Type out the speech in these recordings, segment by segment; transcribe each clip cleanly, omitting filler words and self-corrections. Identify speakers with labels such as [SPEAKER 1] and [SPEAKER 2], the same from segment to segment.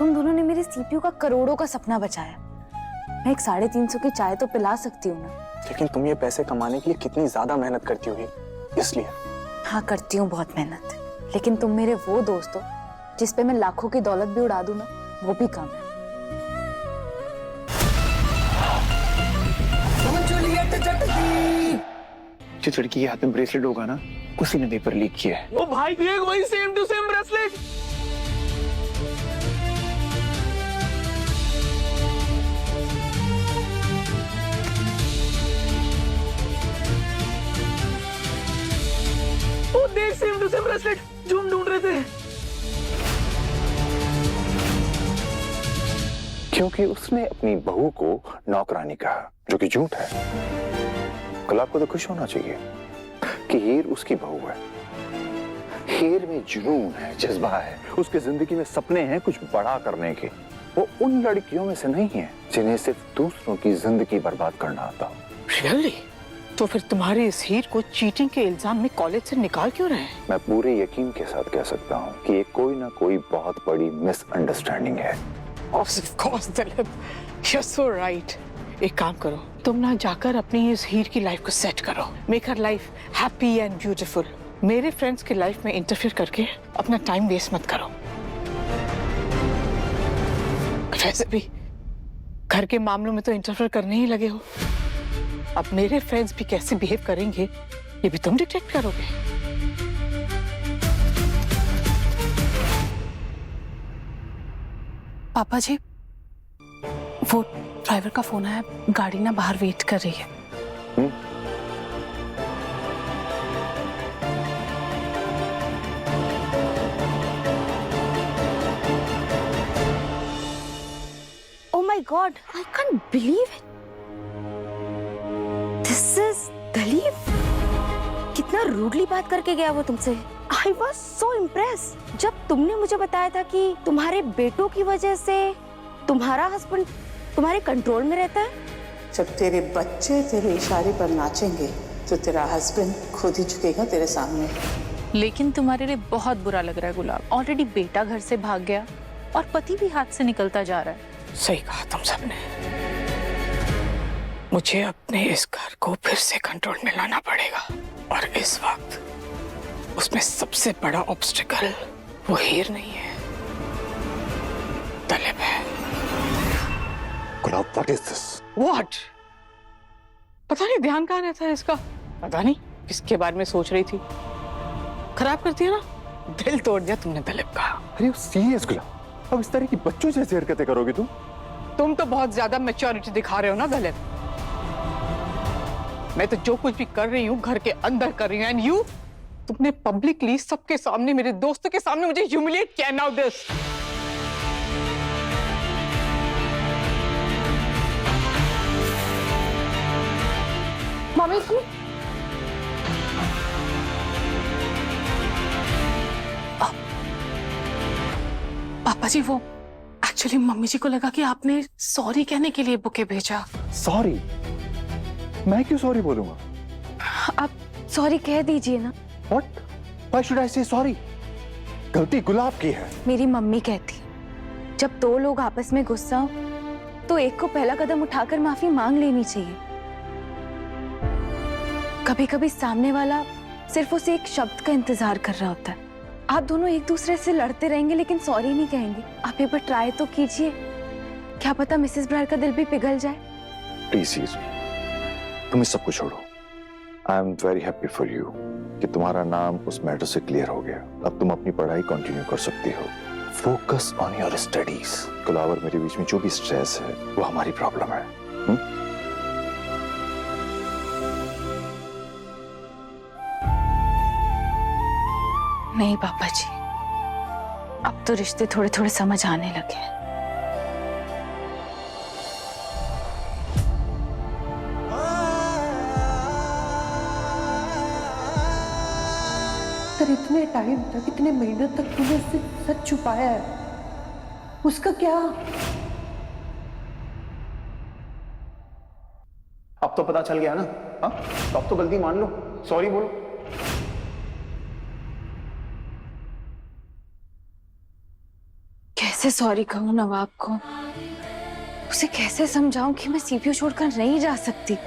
[SPEAKER 1] तुम दोनों ने मेरे सीपीयू का करोड़ों का सपना बचाया। मैं एक 350 की चाय तो पिला सकती हूँ ना।
[SPEAKER 2] लेकिन तुम ये पैसे कमाने के लिए कितनी ज्यादा मेहनत करती होगी, इसलिए।
[SPEAKER 1] हाँ करती हूँ बहुत मेहनत, लेकिन तुम मेरे वो दोस्त हो जिस पे मैं लाखों की दौलत भी उड़ा दूं ना, वो भी कम है।
[SPEAKER 2] जिस लड़की के हाथ में ब्रेसलेट होगा ना, उसी ने पेपर लीक किया है।
[SPEAKER 3] ओ भाई देख, वही सेम टू सेम ब्रेसलेट। ओ देख, सेम टू सेम ब्रेसलेट जो हम ढूंढ रहे थे।
[SPEAKER 2] क्योंकि उसने अपनी बहू को नौकरानी कहा, जो कि झूठ है। गुलाब को तो खुश होना चाहिए कि हीर उसकी बहू है। हीर में जुनून है, जज्बा है, उसके जिंदगी में सपने हैं कुछ बड़ा करने के। वो उन लड़कियों में से नहीं है जिन्हें सिर्फ दूसरों की जिंदगी बर्बाद करना आता हो।
[SPEAKER 3] रियली? तो फिर तुम्हारे इस हीर को चीटिंग के इल्जाम में कॉलेज से निकाल क्यों रहे हैं?
[SPEAKER 2] मैं पूरे यकीन के साथ कह सकता हूँ कि ये कोई ना कोई बहुत बड़ी मिसअंडरस्टैंडिंग है।
[SPEAKER 3] Of course, Dilip, you're so right. एक काम करो, तुम ना जाकर अपनी इस हीर की लाइफ को सेट करो। Make her life happy and beautiful. मेरे फ्रेंड्स की लाइफ में इंटरफेयर करके अपना टाइम वेस्ट मत करो। वैसे भी घर के मामलों में तो इंटरफेयर करने ही लगे हो। अब मेरे फ्रेंड्स भी कैसे बिहेव करेंगे, ये भी तुम डिटेक्ट करोगे।
[SPEAKER 4] पापा जी, वो ड्राइवर का फोन आया, गाड़ी ना बाहर वेट कर रही है।
[SPEAKER 1] Oh my God, I can't believe it. This is Dilip. कितना रूडली बात करके गया वो तुमसे। I was so impressed. जब तुमने मुझे बताया था कि तुम्हारे बेटों की वजह से तुम्हारा हस्बैंड तुम्हारे कंट्रोल में रहता है।
[SPEAKER 5] जब तेरे बच्चे तेरे इशारे पर नाचेंगे तो तेरा हस्बैंड खुद ही झुकेगा तेरे सामने।
[SPEAKER 4] लेकिन तुम्हारे लिए बहुत बुरा लग रहा है गुलाब। ऑलरेडी बेटा घर से भाग गया और पति भी हाथ से निकलता जा रहा है।
[SPEAKER 3] सही कहा तुम सबने। मुझे अपने इस घर को फिर से कंट्रोल में लाना पड़ेगा, और इस वक्त उसमें सबसे बड़ा ऑब्स्टिकल वो हीर नहीं है, दिलीप है।
[SPEAKER 2] गुलाब, what is this?
[SPEAKER 3] What? पता नहीं ध्यान कहाँ रहता है इसका। पता नहीं किसके बारे में सोच रही थी। खराब कर दिया ना, दिल तोड़ दिया तुमने दिलीप का।
[SPEAKER 2] अरे सीरियस गुलाब, अब इस तरह की बच्चों जैसी हरकतें करोगे तुम?
[SPEAKER 3] तुम तो बहुत ज्यादा मैच्योरिटी दिखा रहे हो ना दिलीप। मैं तो जो कुछ भी कर रही हूँ घर के अंदर कर रही हूँ, एंड यू, तुमने पब्लिकली सबके सामने, मेरे दोस्तों के सामने मुझे ह्यूमिलिएट किया। Now this.
[SPEAKER 1] मम्मी
[SPEAKER 4] पापा जी, वो एक्चुअली मम्मी जी को लगा कि आपने सॉरी कहने के लिए बुके भेजा।
[SPEAKER 2] सॉरी? मैं क्यों सॉरी बोलूंगा?
[SPEAKER 1] आप सॉरी कह दीजिए ना।
[SPEAKER 2] What? Why should I say sorry? गलती गुलाब की है।
[SPEAKER 1] मेरी मम्मी कहती, जब दो लोग आपस में गुस्सा हो तो एक को पहला कदम उठाकर माफी मांग लेनी चाहिए। कभी कभी सामने वाला सिर्फ उसे एक शब्द का इंतजार कर रहा होता है। आप दोनों एक दूसरे से लड़ते रहेंगे लेकिन सॉरी नहीं कहेंगे। आप एक बार ट्राई तो कीजिए, क्या पता मिसेस ब्रायर का दिल भी पिघल जाए।
[SPEAKER 2] प्लीज तुम इस सब को छोड़ो। I am very happy for you कि तुम्हारा नाम उस मैटर से क्लियर हो गया। अब तुम अपनी पढ़ाई कंटिन्यू कर सकती हो। Focus on your studies. Gulab और मेरे बीच में जो भी स्ट्रेस है वो हमारी प्रॉब्लम है।
[SPEAKER 4] नहीं पापा जी, अब तो रिश्ते थोड़े थोड़े समझ आने लगे हैं।
[SPEAKER 6] इतने टाइम तक, इतने महीनों तक तूने उससे सच छुपाया है, उसका क्या?
[SPEAKER 2] अब तो पता चल गया ना? हाँ, तो अब तो गलती मान लो, सॉरी बोलो।
[SPEAKER 4] कैसे
[SPEAKER 1] कैसे सॉरी कहूँ नवाब को? उसे कैसे समझाऊं कि मैं सीपीयू छोड़कर नहीं जा सकती?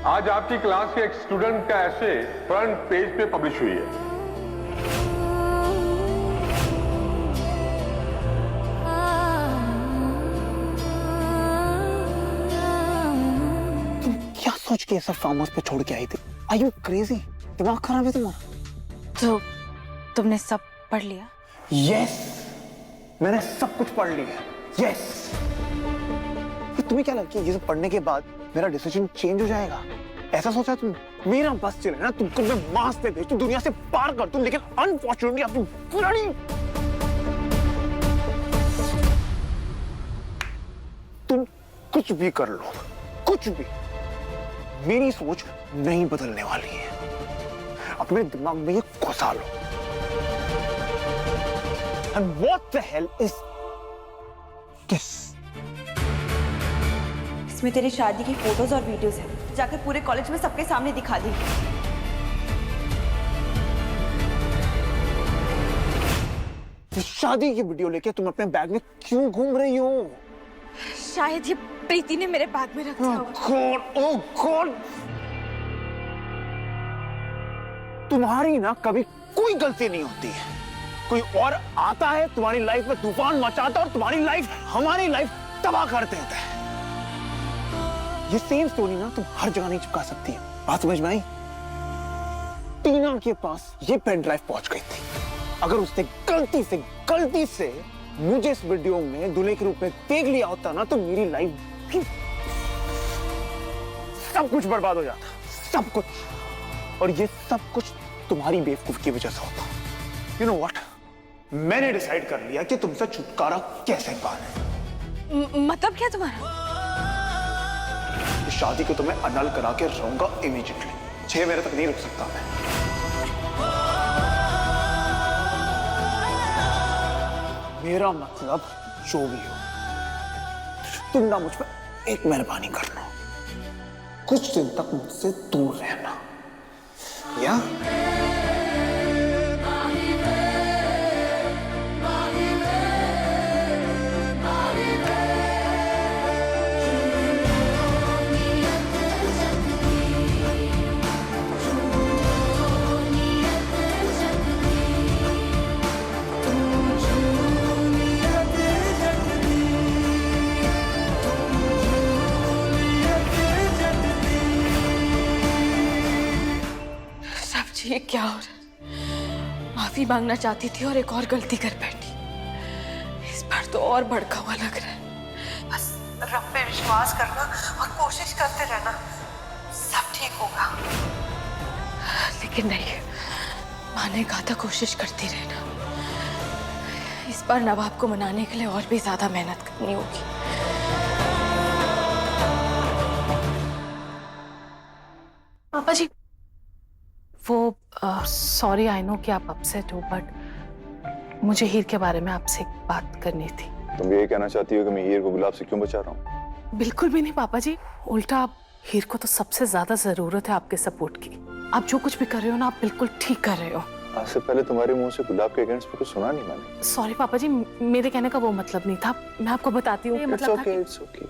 [SPEAKER 7] आज आपकी क्लास के एक स्टूडेंट का ऐसे फ्रंट पेज पे पब्लिश हुई है।
[SPEAKER 2] तुम क्या सोच के सब फार्म हाउस पे छोड़ के आई थी? Are you crazy? दिमाग खराब है तुम्हारा?
[SPEAKER 1] तो तुमने सब पढ़ लिया?
[SPEAKER 2] यस, मैंने सब कुछ पढ़ लिया। यस। तुम्हें क्या लगता है ये सब पढ़ने के बाद मेरा डिसीजन चेंज हो जाएगा? ऐसा सोचा तुम? मेरा बस चले ना, तुमको मैं मार्स पे भेज दूं, दुनिया से पार कर दूं, लेकिन अनफॉर्चुनेटली अपनी पुरानी तुम कुछ भी कर लो, कुछ भी, मेरी सोच नहीं बदलने वाली है। अपने दिमाग में ये घुसा लो। And what the hell is this?
[SPEAKER 8] इसमें तेरी शादी की फोटोज और वीडियोस हैं। जाकर पूरे कॉलेज में सबके सामने दिखा दी।
[SPEAKER 2] शादी की वीडियो लेके तुम अपने बैग में क्यों घूम रही हो?
[SPEAKER 1] शायद ये प्रीति ने मेरे बैग में रख दिया होगा।
[SPEAKER 2] ओह गॉड, तुम्हारी ना कभी कोई गलती नहीं होती है। कोई और आता है तुम्हारी लाइफ में, तूफान मचाता है और तुम्हारी लाइफ, हमारी लाइफ तबाह कर देता है। ये सेम स्टोरी ना तुम हर जगह नहीं चिपका सकती है। बात समझ में आई? टीना के पास ये पेन ड्राइव पहुंच गई थी। अगर उसने गलती से मुझे इस वीडियो में दूल्हे के रूप में देख लिया होता ना, तो मेरी लाइफ सब कुछ बर्बाद हो जाता, सब कुछ। और ये सब कुछ तुम्हारी बेवकूफ की वजह से होता। यू नो व्हाट, मैंने डिसाइड कर लिया कि तुमसे छुटकारा कैसे पाना।
[SPEAKER 1] मतलब क्या तुम्हारा?
[SPEAKER 2] इस शादी को तो मैं अनल करा के रहूंगा इमीडिएटली। 6 महीने तक नहीं रुक सकता मैं। मेरा मतलब जो भी हो, तुम ना मुझ पर एक मेहरबानी करना, कुछ दिन तक मुझसे दूर रहना, या?
[SPEAKER 1] ये क्या हो रहा है? माफी मांगना चाहती थी और एक और गलती कर बैठी। इस बार तो और भड़का हुआ लग रहा है।
[SPEAKER 6] बस रब पे विश्वास करना और कोशिश करते रहना, सब ठीक होगा।
[SPEAKER 1] लेकिन नहीं, माँ ने कहा था कोशिश करती रहना। इस बार नवाब को मनाने के लिए और भी ज्यादा मेहनत करनी होगी।
[SPEAKER 4] पापा जी, वो सॉरी, आई नो कि आप अपसेट हो, बट मुझे हीर के बारे में आपसे एक बात करनी थी।
[SPEAKER 2] तुम ये कहना चाहती हो कि मैं हीर को गुलाब से क्यों बचा रहा हूँ?
[SPEAKER 4] बिल्कुल भी नहीं पापा जी, उल्टा आप हीर को तो सबसे ज्यादा जरूरत है आपके सपोर्ट की। आप जो कुछ भी कर रहे हो ना, आप बिल्कुल ठीक कर रहे हो।
[SPEAKER 2] आज से पहले तुम्हारे मुंह से गुलाब के अगेंस्ट में कुछ सुना नहीं मैंने।
[SPEAKER 4] सॉरी पापा जी, मेरे कहने का वो मतलब नहीं था। मैं आपको बताती हूँ, ये मतलब था कि
[SPEAKER 2] इट्स ओके।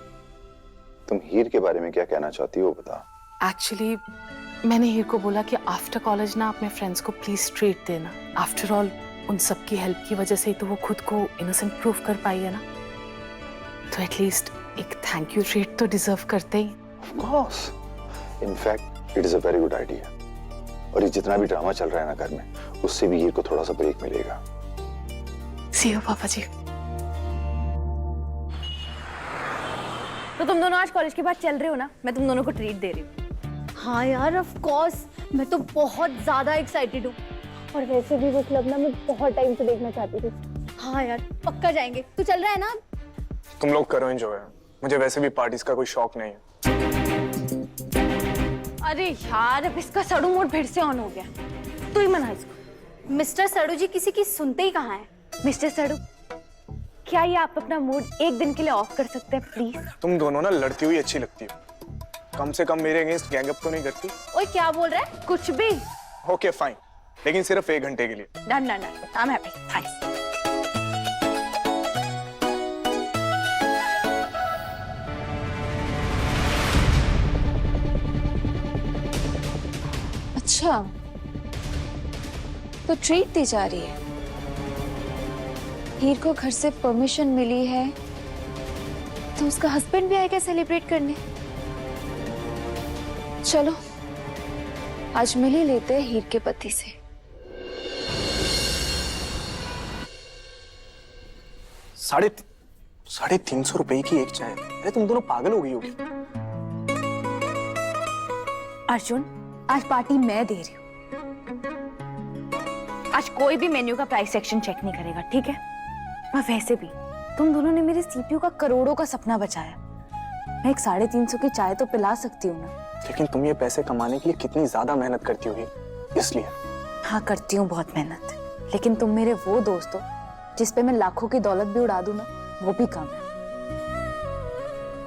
[SPEAKER 2] तुम हीर के बारे में क्या कहना चाहती हो बता।
[SPEAKER 4] एक्चुअली मैंने हीर को बोला कि आफ्टर कॉलेज ना अपने फ्रेंड्स को प्लीज ट्रीट देना। आफ्टर ऑल उन सब की हेल्प की वजह से ही तो वो खुद को इनोसेंट प्रूव कर पाई है ना, तो एटलीस्ट एक थैंक यू ट्रीट तो डिजर्व करते ही।
[SPEAKER 2] Of course, in fact it is a very good idea. और ये जितना भी ड्रामा चल रहा है ना घर में, उससे भी हीर को थोड़ा सा ब्रेक मिलेगा।
[SPEAKER 4] सी यू पापा जी।
[SPEAKER 1] तो तुम दोनों आज कॉलेज के बाद चल रहे हो ना, मैं तुम दोनों को ट्रीट दे रही हूँ।
[SPEAKER 9] हाँ यार, ऑफ कोर्स, मैं तो बहुत ज्यादा एक्साइटेड हूँ। और वैसे भी वो क्लब ना मैं बहुत टाइम से देखना चाहती थी। हाँ यार, पक्का जाएंगे। तू चल रहा है ना?
[SPEAKER 10] तुम लोग करो एंजॉय, मुझे वैसे भी पार्टीज का कोई शौक नहीं है।
[SPEAKER 9] अरे यार, अब इसका सड़ू मोड फिर से ऑन हो गया। तू ही मना इसको। मिस्टर सड़ू जी किसी की सुनते ही कहाँ है। मिस्टर सड़ू, क्या ये आप अपना मूड एक दिन के लिए ऑफ कर सकते हैं प्लीज?
[SPEAKER 10] तुम दोनों ना लड़ती हुई अच्छी लगती हो, कम से कम मेरे अगेंस्ट गैंग अप तो नहीं करती।
[SPEAKER 9] ओए क्या बोल रहा है? कुछ भी।
[SPEAKER 10] ओके फाइन, लेकिन सिर्फ 1 घंटे के लिए।
[SPEAKER 9] Done done done, I am happy. Thanks.
[SPEAKER 1] अच्छा, तो ट्रीट दी जा रही है। हीर को घर से परमिशन मिली है, तो उसका हस्बैंड भी आएगा सेलिब्रेट करने। चलो, आज मिल ही लेते हैं हीर के पति से।
[SPEAKER 10] साढ़े 350 रुपए की एक चाय। अरे तुम दोनों पागल हो गई होगी।
[SPEAKER 1] अर्जुन, आज पार्टी मैं दे रही हूँ। आज कोई भी मेन्यू का प्राइस सेक्शन चेक नहीं करेगा, ठीक है? और वैसे भी तुम दोनों ने मेरे सीपीयू का करोड़ों का सपना बचाया। मैं एक 350 की चाय तो पिला सकती हूँ ना।
[SPEAKER 10] लेकिन तुम ये पैसे कमाने के लिए कितनी ज्यादा मेहनत करती होगी, इसलिए।
[SPEAKER 1] हाँ, करती हूँ बहुत मेहनत, लेकिन तुम मेरे वो दोस्त हो जिस पे मैं लाखों की दौलत भी उड़ा दूं ना, वो भी कम है।